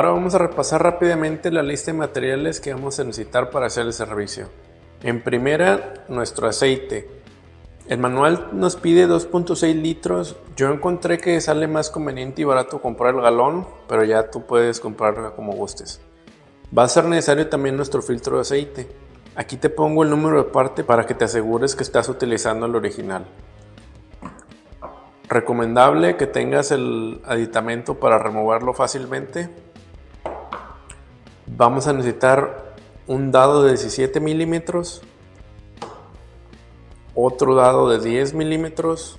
Ahora vamos a repasar rápidamente la lista de materiales que vamos a necesitar para hacer el servicio. En primera, nuestro aceite. El manual nos pide 2.6 litros. Yo encontré que sale más conveniente y barato comprar el galón, pero ya tú puedes comprarlo como gustes. Va a ser necesario también nuestro filtro de aceite. Aquí te pongo el número de parte para que te asegures que estás utilizando el original. Recomendable que tengas el aditamento para removerlo fácilmente. Vamos a necesitar un dado de 17 milímetros, otro dado de 10 milímetros,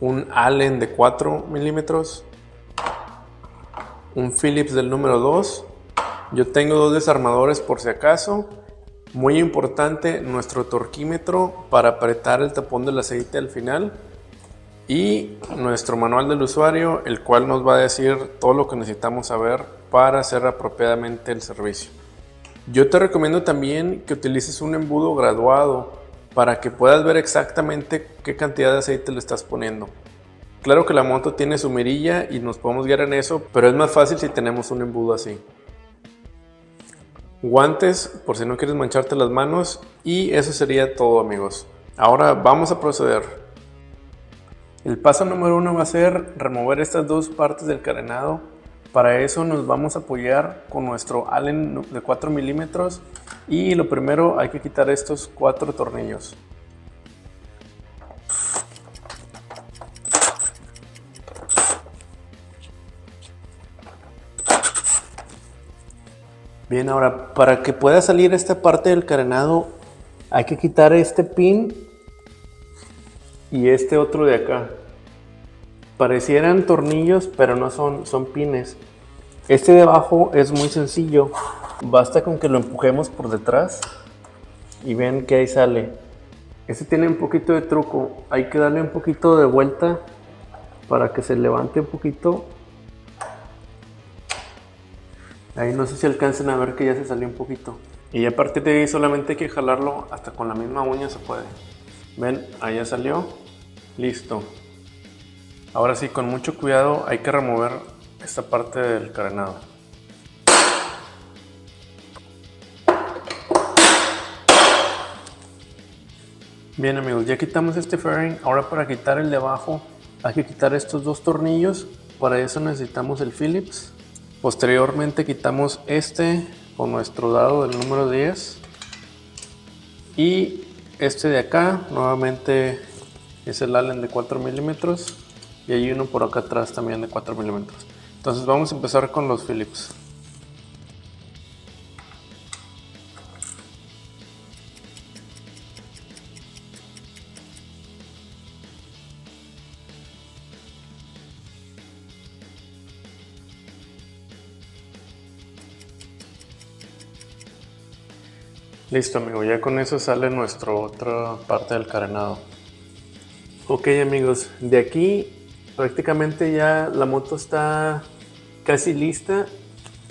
un Allen de 4 milímetros, un Phillips del número 2. Yo tengo 2 desarmadores por si acaso. Muy importante, nuestro torquímetro para apretar el tapón del aceite al final. Y nuestro manual del usuario, el cual nos va a decir todo lo que necesitamos saber para hacer apropiadamente el servicio. Yo te recomiendo también que utilices un embudo graduado para que puedas ver exactamente qué cantidad de aceite le estás poniendo. Claro que la moto tiene su mirilla y nos podemos guiar en eso, pero es más fácil si tenemos un embudo así. Guantes por si no quieres mancharte las manos, y eso sería todo, amigos. Ahora vamos a proceder. El paso número 1 va a ser remover estas dos partes del carenado. Para eso nos vamos a apoyar con nuestro Allen de 4 milímetros y lo primero hay que quitar estos 4 tornillos. Bien, ahora para que pueda salir esta parte del carenado hay que quitar este pin y este otro de acá. Parecieran tornillos, pero no son pines. Este de abajo es muy sencillo. Basta con que lo empujemos por detrás y ven que ahí sale. Este tiene un poquito de truco. Hay que darle un poquito de vuelta para que se levante un poquito. Ahí no sé si alcancen a ver que ya se salió un poquito. Y a partir de ahí solamente hay que jalarlo, hasta con la misma uña se puede. Ven, ahí ya salió. Listo. Ahora sí, con mucho cuidado hay que remover esta parte del carenado. Bien, amigos, ya quitamos este fairing. Ahora para quitar el de abajo hay que quitar estos dos tornillos. Para eso necesitamos el Phillips. Posteriormente quitamos este con nuestro dado del número 10. Y este de acá nuevamente es el Allen de 4 milímetros. Y hay uno por acá atrás también de 4 milímetros. Entonces vamos a empezar con los Phillips. Listo, amigo, ya con eso sale nuestra otra parte del carenado. Ok, amigos, de aquí prácticamente ya la moto está casi lista.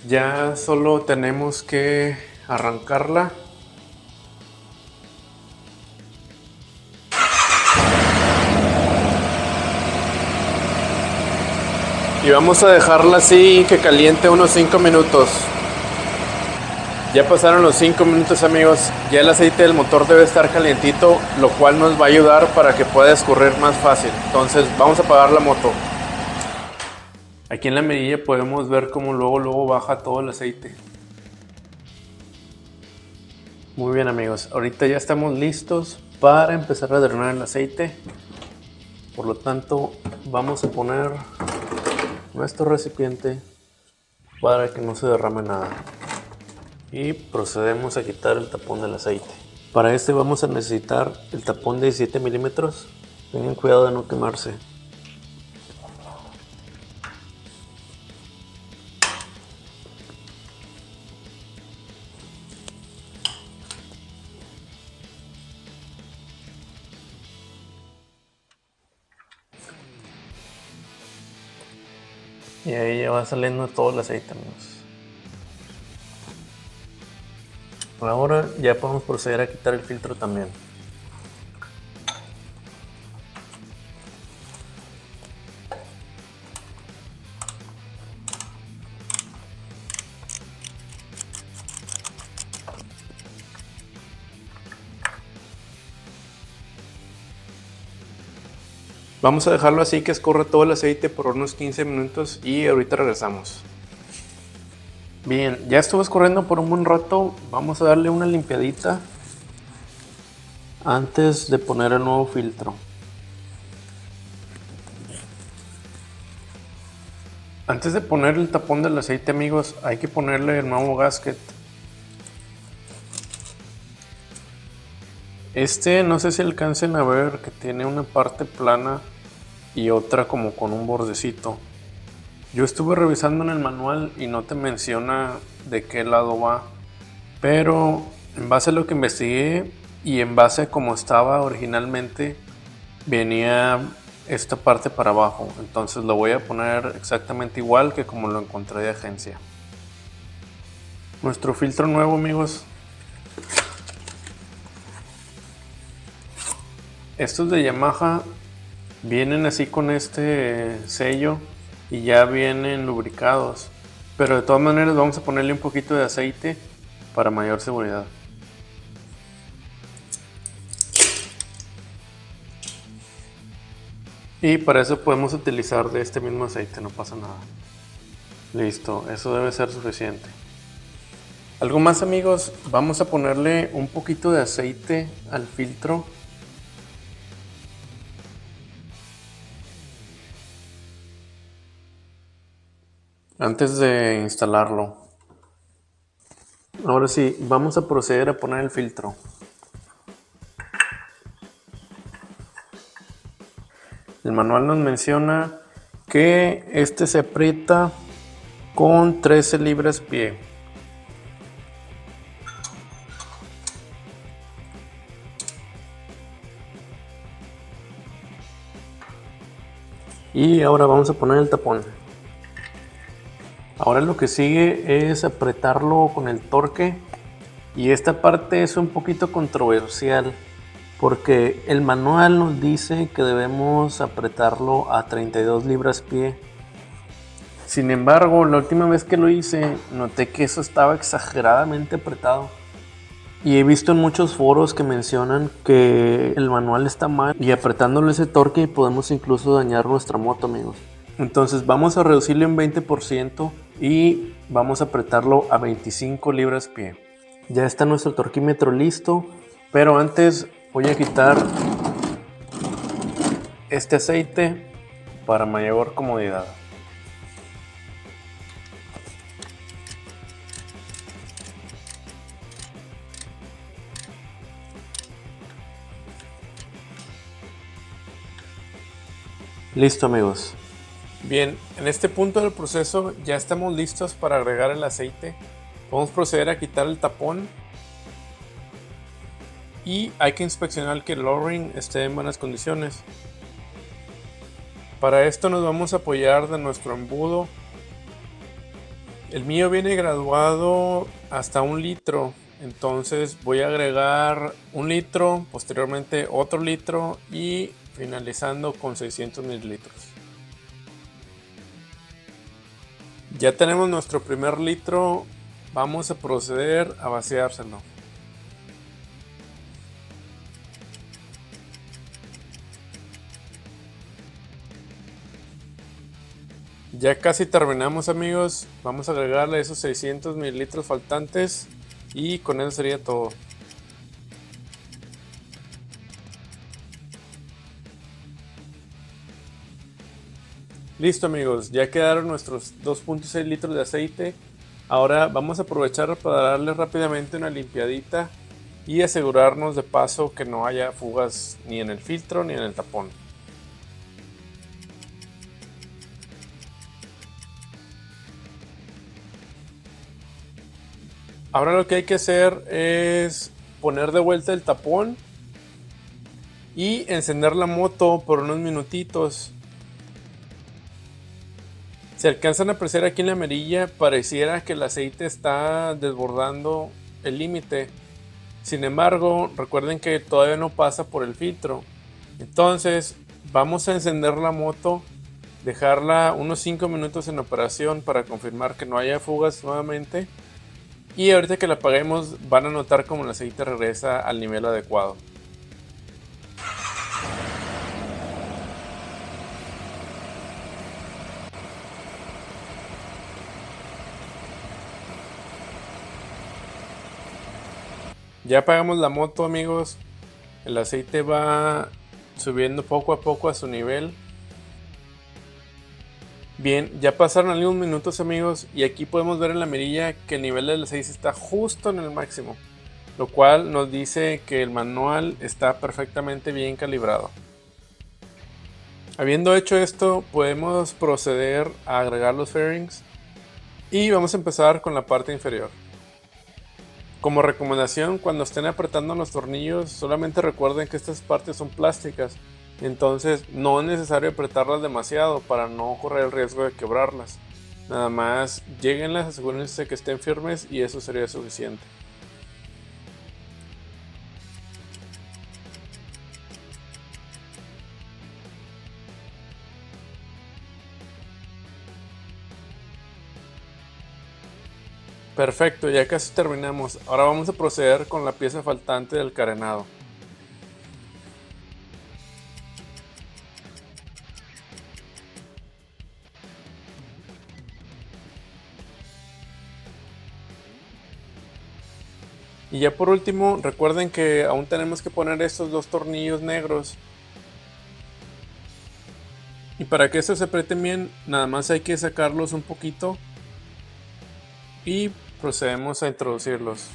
Ya solo tenemos que arrancarla. Y vamos a dejarla así que caliente unos 5 minutos. Ya pasaron los 5 minutos, amigos. Ya el aceite del motor debe estar calientito, lo cual nos va a ayudar para que pueda escurrir más fácil. Entonces vamos a apagar la moto. Aquí en la medida podemos ver cómo luego baja todo el aceite. Muy bien, amigos, ahorita ya estamos listos para empezar a drenar el aceite. Por lo tanto, vamos a poner nuestro recipiente para que no se derrame nada. Y procedemos a quitar el tapón del aceite. Para este vamos a necesitar el tapón de 17 milímetros. Tengan cuidado de no quemarse. Y ahí ya va saliendo todo el aceite, amigos. Ahora ya podemos proceder a quitar el filtro también. Vamos a dejarlo así que escurra todo el aceite por unos 15 minutos y ahorita regresamos. Bien, ya estuvo escurriendo por un buen rato. Vamos a darle una limpiadita antes de poner el nuevo filtro. Antes de poner el tapón del aceite, amigos, hay que ponerle el nuevo gasket. No sé si alcancen a ver que tiene una parte plana y otra como con un bordecito. Yo estuve revisando en el manual y no te menciona de qué lado va, pero en base a lo que investigué y en base a cómo estaba originalmente, venía esta parte para abajo. Entonces lo voy a poner exactamente igual que como lo encontré de agencia. Nuestro filtro nuevo, amigos. Estos de Yamaha vienen así con este sello y ya vienen lubricados, pero de todas maneras vamos a ponerle un poquito de aceite para mayor seguridad. Y para eso podemos utilizar de este mismo aceite, no pasa nada. Listo, eso debe ser suficiente. Algo más, amigos, vamos a ponerle un poquito de aceite al filtro. Antes de instalarlo. Ahora sí, vamos a proceder a poner el filtro. El manual nos menciona que este se aprieta con 13 libras-pie. Y ahora vamos a poner el tapón. Ahora lo que sigue es apretarlo con el torque, y esta parte es un poquito controversial porque el manual nos dice que debemos apretarlo a 32 libras-pie. Sin embargo, la última vez que lo hice noté que eso estaba exageradamente apretado, y he visto en muchos foros que mencionan que el manual está mal y apretándole ese torque podemos incluso dañar nuestra moto, amigos. Entonces vamos a reducirle un 20% y vamos a apretarlo a 25 libras-pie. Ya está nuestro torquímetro listo, pero antes voy a quitar este aceite para mayor comodidad. Listo, amigos. Bien, en este punto del proceso ya estamos listos para agregar el aceite. Vamos a proceder a quitar el tapón y hay que inspeccionar que el O-ring esté en buenas condiciones. Para esto nos vamos a apoyar de nuestro embudo. El mío viene graduado hasta 1 litro, entonces voy a agregar 1 litro, posteriormente otro litro y finalizando con 600 mililitros. Ya tenemos nuestro primer litro, vamos a proceder a vaciárselo. Ya casi terminamos, amigos, vamos a agregarle esos 600 mililitros faltantes y con eso sería todo. Listo, amigos, ya quedaron nuestros 2.6 litros de aceite. Ahora vamos a aprovechar para darle rápidamente una limpiadita y asegurarnos de paso que no haya fugas ni en el filtro ni en el tapón. Ahora lo que hay que hacer es poner de vuelta el tapón y encender la moto por unos minutitos. Si alcanzan a apreciar aquí en la mirilla, pareciera que el aceite está desbordando el límite. Sin embargo, recuerden que todavía no pasa por el filtro. Entonces, vamos a encender la moto, dejarla unos 5 minutos en operación para confirmar que no haya fugas nuevamente. Y ahorita que la apaguemos, van a notar como el aceite regresa al nivel adecuado. Ya apagamos la moto, amigos. El aceite va subiendo poco a poco a su nivel. Bien, ya pasaron algunos minutos, amigos, y aquí podemos ver en la mirilla que el nivel del aceite está justo en el máximo, lo cual nos dice que el manual está perfectamente bien calibrado. Habiendo hecho esto, podemos proceder a agregar los fairings y vamos a empezar con la parte inferior. Como recomendación, cuando estén apretando los tornillos, solamente recuerden que estas partes son plásticas, entonces no es necesario apretarlas demasiado para no correr el riesgo de quebrarlas. Nada más lleguenlas, asegúrense que estén firmes y eso sería suficiente. Perfecto, ya casi terminamos. Ahora vamos a proceder con la pieza faltante del carenado. Y ya por último, recuerden que aún tenemos que poner estos dos tornillos negros. Y para que estos se aprieten bien, nada más hay que sacarlos un poquito y procedemos a introducirlos.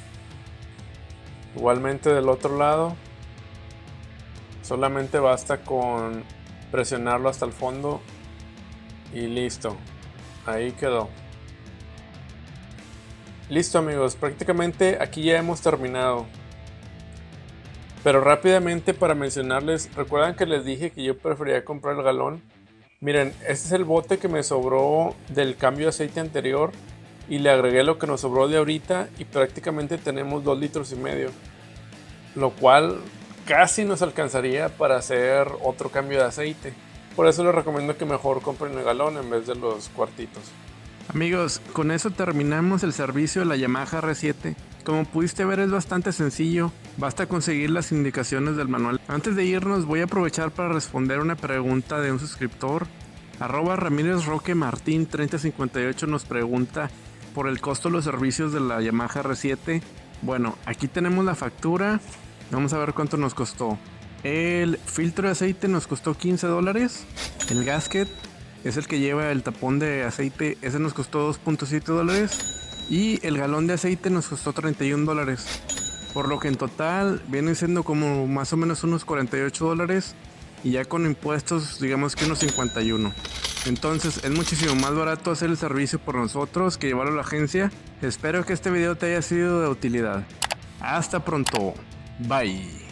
Igualmente del otro lado, solamente basta con presionarlo hasta el fondo y listo. Ahí quedó. Listo, amigos, prácticamente aquí ya hemos terminado. Pero rápidamente para mencionarles, ¿recuerdan que les dije que yo prefería comprar el galón? Miren, este es el bote que me sobró del cambio de aceite anterior y le agregué lo que nos sobró de ahorita y prácticamente tenemos 2,5 litros, lo cual casi nos alcanzaría para hacer otro cambio de aceite. Por eso les recomiendo que mejor compren el galón en vez de los cuartitos. Amigos, con eso terminamos el servicio de la Yamaha R7. Como pudiste ver, es bastante sencillo, basta conseguir las indicaciones del manual. Antes de irnos, voy a aprovechar para responder una pregunta de un suscriptor. @Ramírez Roque Martín 3058 nos pregunta por el costo de los servicios de la Yamaha R7. Bueno, aquí tenemos la factura, vamos a ver cuánto nos costó. El filtro de aceite nos costó $15, el gasket es el que lleva el tapón de aceite, ese nos costó $2.7 y el galón de aceite nos costó $31, por lo que en total viene siendo como más o menos unos $48 y ya con impuestos digamos que unos 51. Entonces es muchísimo más barato hacer el servicio por nosotros que llevarlo a la agencia. Espero que este video te haya sido de utilidad. Hasta pronto, bye.